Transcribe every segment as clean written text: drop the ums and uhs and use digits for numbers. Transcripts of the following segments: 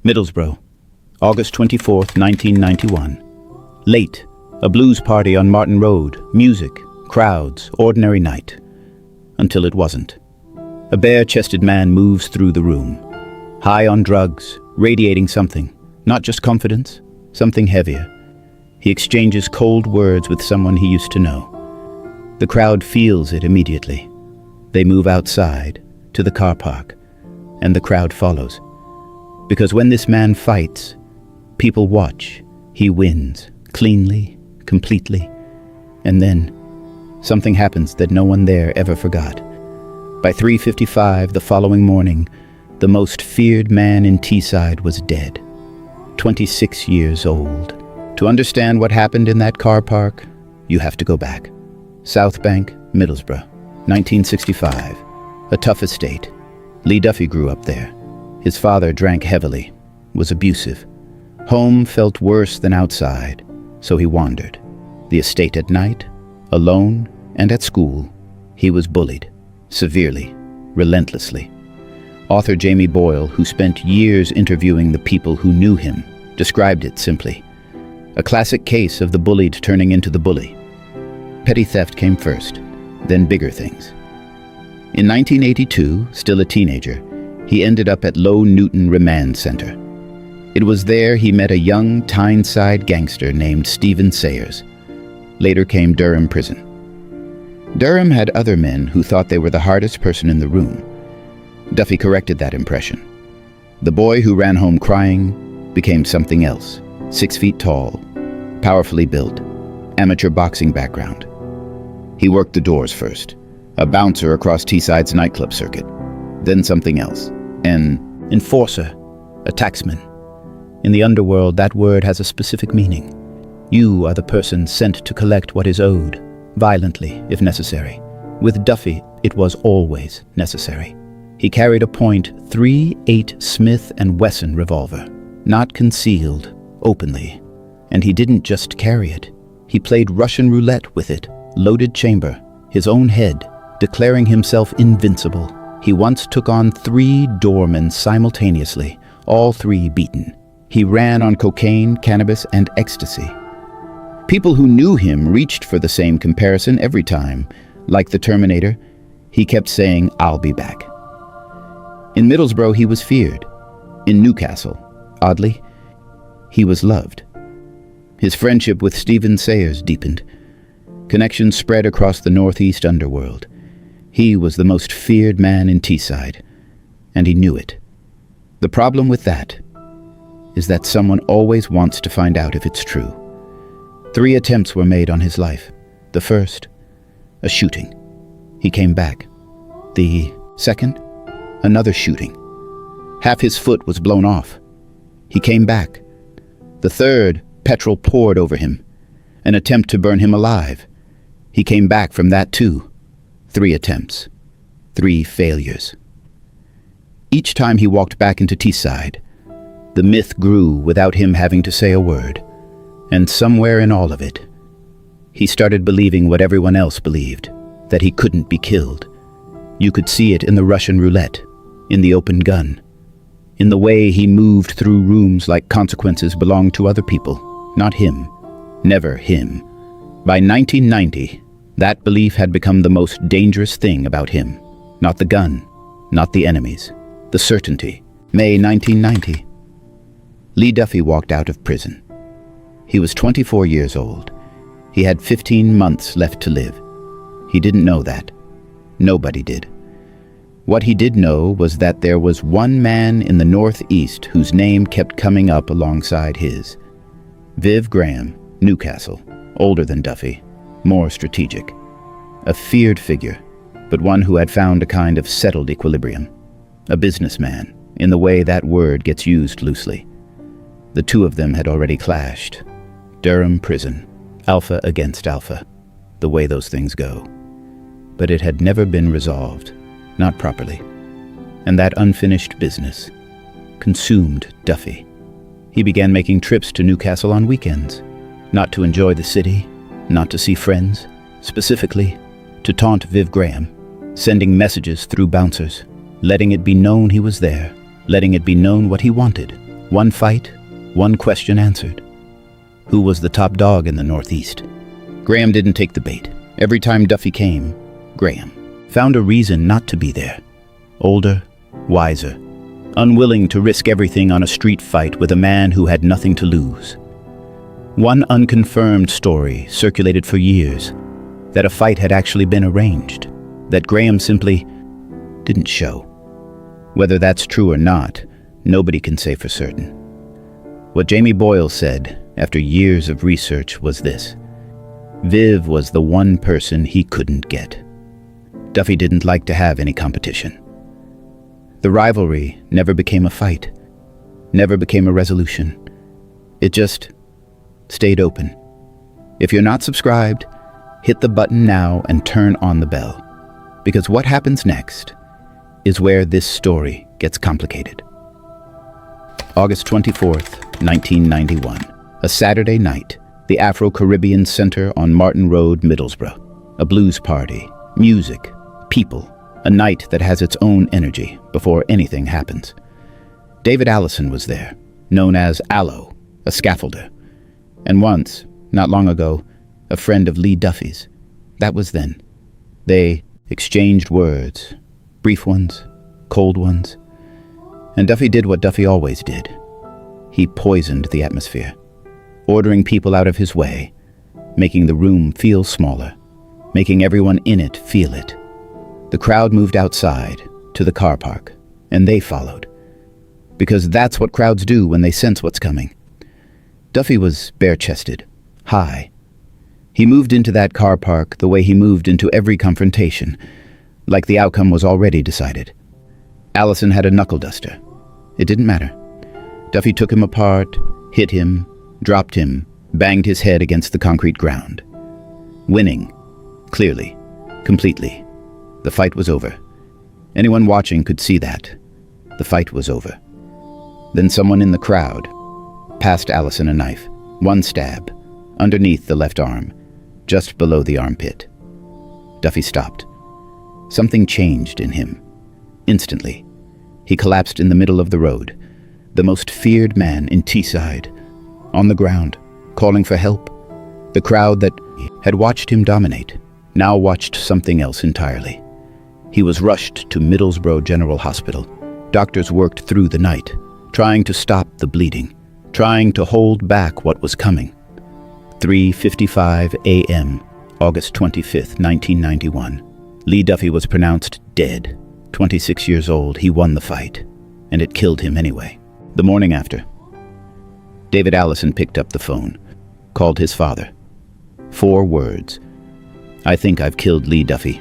Middlesbrough, August 24th, 1991. Late, a blues party on Martin Road, music, crowds, ordinary night. Until it wasn't. A bare-chested man moves through the room, high on drugs, radiating something, not just confidence, something heavier. He exchanges cold words with someone he used to know. The crowd feels it immediately. They move outside, to the car park, and the crowd follows. Because when this man fights, people watch. He wins, cleanly, completely. And then, something happens that no one there ever forgot. By 3:55 the following morning, the most feared man in Teesside was dead. 26 years old. To understand what happened in that car park, you have to go back. South Bank, Middlesbrough, 1965. A tough estate. Lee Duffy grew up there. His father drank heavily, was abusive. Home felt worse than outside, so he wandered. The estate at night, alone, and at school, he was bullied, severely, relentlessly. Author Jamie Boyle, who spent years interviewing the people who knew him, described it simply. A classic case of the bullied turning into the bully. Petty theft came first, then bigger things. In 1982, still a teenager, he ended up at Low Newton Remand Center. It was there he met a young Tyneside gangster named Stephen Sayers. Later came Durham Prison. Durham had other men who thought they were the hardest person in the room. Duffy corrected that impression. The boy who ran home crying became something else. 6 feet tall, powerfully built, amateur boxing background. He worked the doors first, a bouncer across Teesside's nightclub circuit. Then something else, an enforcer, a taxman. In the underworld, that word has a specific meaning. You are the person sent to collect what is owed, violently if necessary. With Duffy, it was always necessary. He carried a .38 Smith & Wesson revolver, not concealed, openly. And he didn't just carry it. He played Russian roulette with it, loaded chamber, his own head, declaring himself invincible. He once took on 3 doormen simultaneously, all 3 beaten. He ran on cocaine, cannabis, and ecstasy. People who knew him reached for the same comparison every time. Like the Terminator, he kept saying, "I'll be back." In Middlesbrough, he was feared. In Newcastle, oddly, he was loved. His friendship with Stephen Sayers deepened. Connections spread across the northeast underworld. He was the most feared man in Teesside, and he knew it. The problem with that is that someone always wants to find out if it's true. 3 attempts were made on his life. The first, a shooting. He came back. The second, another shooting. Half his foot was blown off. He came back. The third, petrol poured over him. An attempt to burn him alive. He came back from that too. 3 attempts. 3 failures. Each time he walked back into Teesside, the myth grew without him having to say a word. And somewhere in all of it, he started believing what everyone else believed, that he couldn't be killed. You could see it in the Russian roulette, in the open gun, in the way he moved through rooms like consequences belonged to other people, not him, never him. By 1990, that belief had become the most dangerous thing about him. Not the gun, not the enemies, the certainty. May 1990. Lee Duffy walked out of prison. He was 24 years old. He had 15 months left to live. He didn't know that. Nobody did. What he did know was that there was one man in the Northeast whose name kept coming up alongside his. Viv Graham, Newcastle, older than Duffy, more strategic. A feared figure, but one who had found a kind of settled equilibrium. A businessman, in the way that word gets used loosely. The 2 of them had already clashed. Durham Prison, alpha against alpha, the way those things go. But it had never been resolved, not properly. And that unfinished business consumed Duffy. He began making trips to Newcastle on weekends, not to enjoy the city, not to see friends, specifically to taunt Viv Graham, sending messages through bouncers, letting it be known he was there, letting it be known what he wanted, One fight, one question answered. Who was the top dog in the Northeast? Graham didn't take the bait. Every time Duffy came, Graham found a reason not to be there. Older, wiser, unwilling to risk everything on a street fight with a man who had nothing to lose. One unconfirmed story circulated for years, that a fight had actually been arranged, that Graham simply didn't show. Whether that's true or not, nobody can say for certain. What Jamie Boyle said after years of research was this: Viv was the one person he couldn't get. Duffy didn't like to have any competition. The rivalry never became a fight, never became a resolution. It just stayed open. If you're not subscribed, hit the button now and turn on the bell, because what happens next is where this story gets complicated. August 24th, 1991, a Saturday night, the Afro-Caribbean Center on Martin Road, Middlesbrough. A blues party, music, people, a night that has its own energy before anything happens. David Allison was there, known as Allo, a scaffolder, and once, not long ago, a friend of Lee Duffy's. That was then. They exchanged words, brief ones, cold ones, and Duffy did what Duffy always did. He poisoned the atmosphere, ordering people out of his way, making the room feel smaller, making everyone in it feel it. The crowd moved outside to the car park, and they followed, because that's what crowds do when they sense what's coming. Duffy was bare-chested, high. He moved into that car park the way he moved into every confrontation, like the outcome was already decided. Allison had a knuckle duster. It didn't matter. Duffy took him apart, hit him, dropped him, banged his head against the concrete ground. Winning, clearly, completely. The fight was over. Anyone watching could see that. The fight was over. Then someone in the crowd passed Allison a knife, one stab, underneath the left arm, just below the armpit. Duffy stopped. Something changed in him. Instantly, he collapsed in the middle of the road, the most feared man in Teesside, on the ground, calling for help. The crowd that had watched him dominate now watched something else entirely. He was rushed to Middlesbrough General Hospital. Doctors worked through the night, trying to stop the bleeding, trying to hold back what was coming. 3:55 a.m., August 25th, 1991. Lee Duffy was pronounced dead. 26 years old, he won the fight, and it killed him anyway. The morning after, David Allison picked up the phone, called his father. 4 words: "I think I've killed Lee Duffy."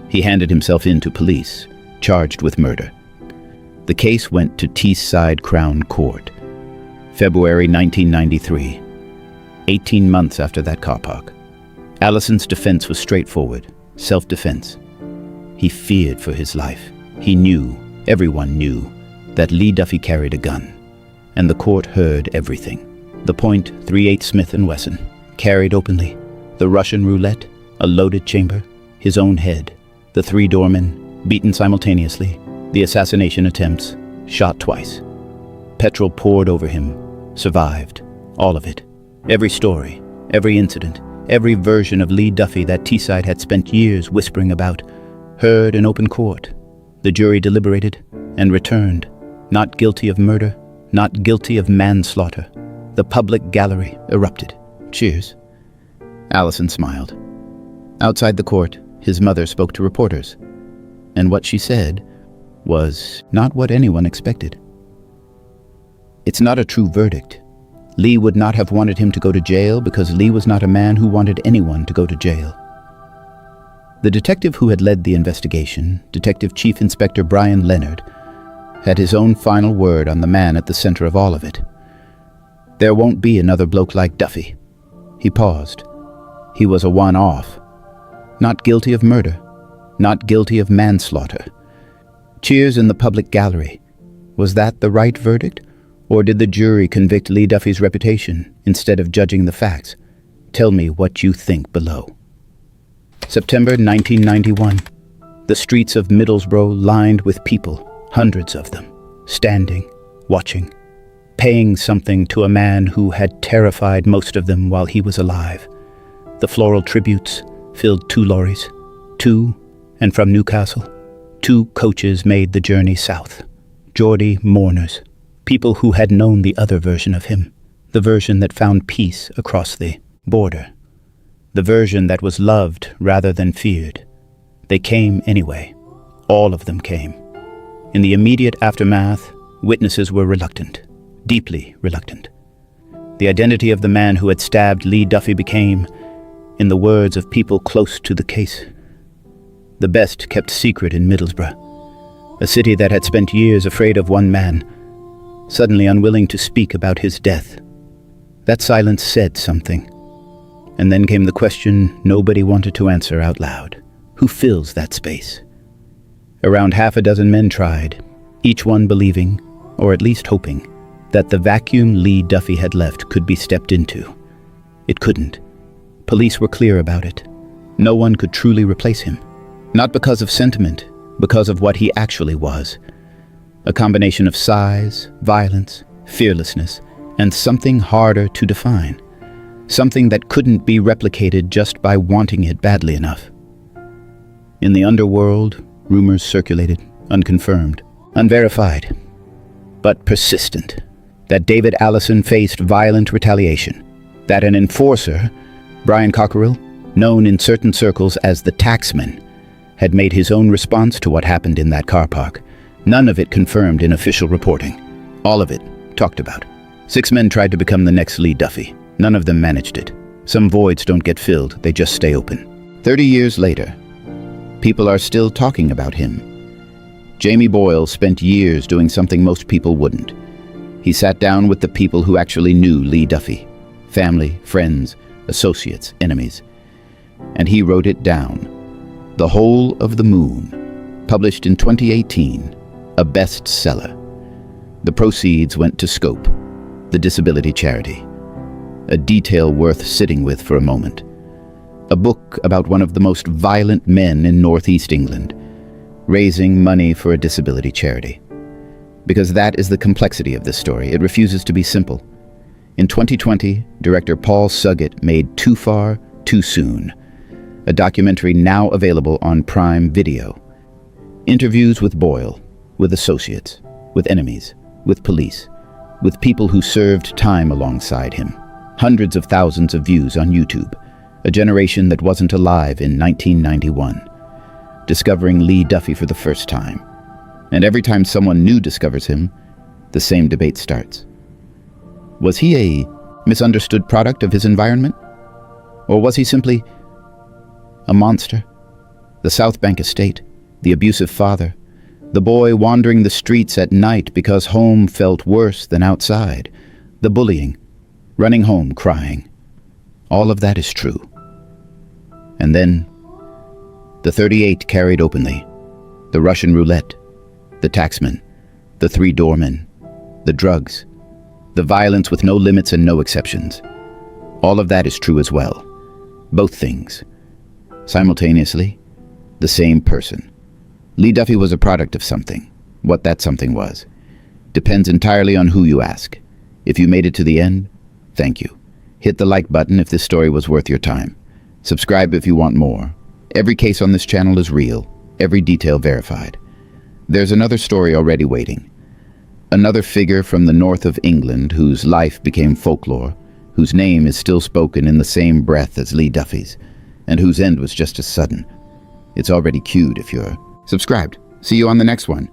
He handed himself in to police, charged with murder. The case went to Teesside Crown Court. February 1993, 18 months after that car park. Allison's defense was straightforward, self-defense. He feared for his life. He knew, everyone knew, that Lee Duffy carried a gun, and the court heard everything. The .38 Smith & Wesson, carried openly, the Russian roulette, a loaded chamber, his own head, the 3 doormen, beaten simultaneously, the assassination attempts, shot twice. Petrol poured over him, survived, all of it. Every story, every incident, every version of Lee Duffy that Teesside had spent years whispering about, heard in open court. The jury deliberated and returned, not guilty of murder, not guilty of manslaughter. The public gallery erupted. Cheers. Allison smiled. Outside the court, his mother spoke to reporters, and what she said was not what anyone expected. "It's not a true verdict. Lee would not have wanted him to go to jail because Lee was not a man who wanted anyone to go to jail." The detective who had led the investigation, Detective Chief Inspector Brian Leonard, had his own final word on the man at the center of all of it. "There won't be another bloke like Duffy." He paused. He was a one-off. Not guilty of murder. Not guilty of manslaughter. Cheers in the public gallery. Was that the right verdict? Or did the jury convict Lee Duffy's reputation instead of judging the facts? Tell me what you think below. September 1991. The streets of Middlesbrough lined with people, hundreds of them, standing, watching, paying something to a man who had terrified most of them while he was alive. The floral tributes filled 2 lorries, to and from Newcastle. 2 coaches made the journey south. Geordie mourners, people who had known the other version of him, the version that found peace across the border, the version that was loved rather than feared. They came anyway. All of them came. In the immediate aftermath, witnesses were reluctant, deeply reluctant. The identity of the man who had stabbed Lee Duffy became, in the words of people close to the case, the best kept secret in Middlesbrough, a city that had spent years afraid of one man, suddenly unwilling to speak about his death. That silence said something. And then came the question nobody wanted to answer out loud. Who fills that space? Around 6 men tried, each one believing, or at least hoping, that the vacuum Lee Duffy had left could be stepped into. It couldn't. Police were clear about it. No one could truly replace him. Not because of sentiment, because of what he actually was. A combination of size, violence, fearlessness, and something harder to define. Something that couldn't be replicated just by wanting it badly enough. In the underworld, rumors circulated, unconfirmed, unverified, but persistent, that David Allison faced violent retaliation, that an enforcer, Brian Cockerill, known in certain circles as the taxman, had made his own response to what happened in that car park. None of it confirmed in official reporting. All of it talked about. 6 men tried to become the next Lee Duffy. None of them managed it. Some voids don't get filled, they just stay open. 30 years later, people are still talking about him. Jamie Boyle spent years doing something most people wouldn't. He sat down with the people who actually knew Lee Duffy. Family, friends, associates, enemies. And he wrote it down. The Whole of the Moon, published in 2018, a bestseller. The proceeds went to Scope, the disability charity. A detail worth sitting with for a moment. A book about one of the most violent men in northeast England, raising money for a disability charity. Because that is the complexity of this story. It refuses to be simple. In 2020, director Paul Suggett made Too Far, Too Soon, a documentary now available on Prime Video. Interviews with Boyle, with associates, with enemies, with police, with people who served time alongside him. Hundreds of thousands of views on YouTube, a generation that wasn't alive in 1991, discovering Lee Duffy for the first time. And every time someone new discovers him, the same debate starts. Was he a misunderstood product of his environment? Or was he simply a monster? The South Bank estate, the abusive father, the boy wandering the streets at night because home felt worse than outside, the bullying, running home crying. All of that is true. And then, the 38 carried openly, the Russian roulette, the taxman, the 3 doormen, the drugs, the violence with no limits and no exceptions. All of that is true as well. Both things. Simultaneously, the same person. Lee Duffy was a product of something. What that something was depends entirely on who you ask. If you made it to the end, thank you. Hit the like button if this story was worth your time. Subscribe if you want more. Every case on this channel is real, every detail verified. There's another story already waiting. Another figure from the north of England whose life became folklore, whose name is still spoken in the same breath as Lee Duffy's, and whose end was just as sudden. It's already queued if you're subscribed. See you on the next one.